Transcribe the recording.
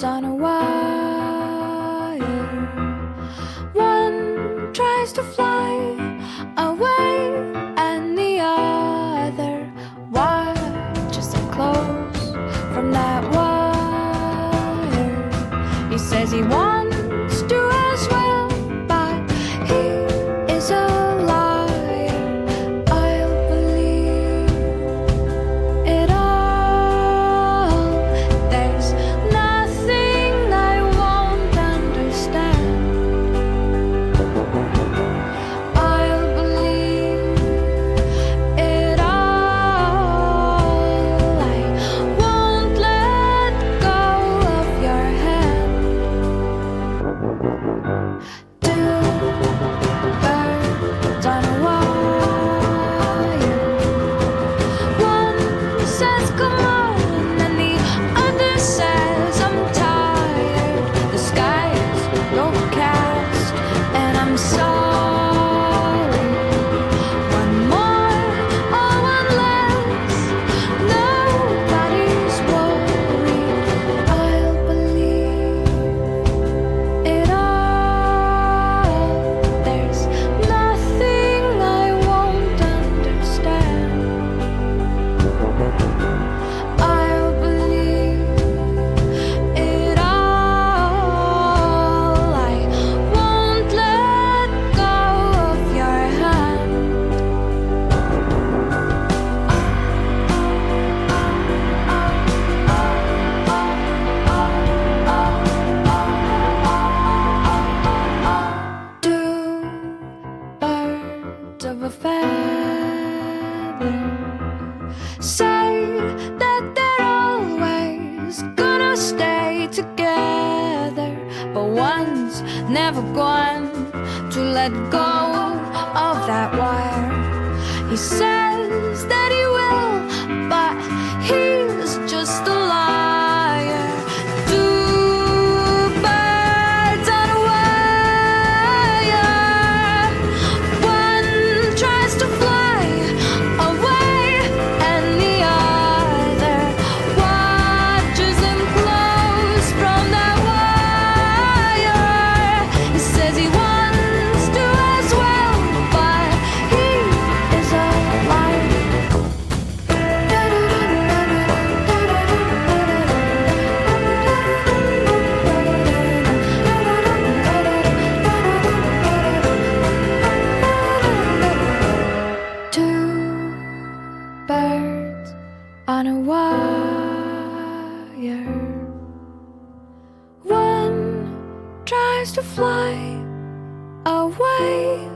birds on a wire. One tries to fly away, and the other watches them close from that wire. He says he wants to as well, but he is a liar. I'll believe it all. There's nothing I won't understand. I'll believe it all. I won't let go of your hand. Two birds on a wire. One says come on, and the other says I'm tired. The sky's overcast, and I'm sorry. One more or one less, nobody's worried. I'll believe it all. There's nothing I won't understand. I'll believe it all. I won't let go of your hand. Two birds of a feather say that they're always gonna stay together, but one's never going to let go of that wire. He says that he will, but he's just a liar. Two birds on a wire. One tries to fly away, and the other watches them close from that wire. He says he wants to as well, but he is a liar. Two birds on a wire. One tries to fly away,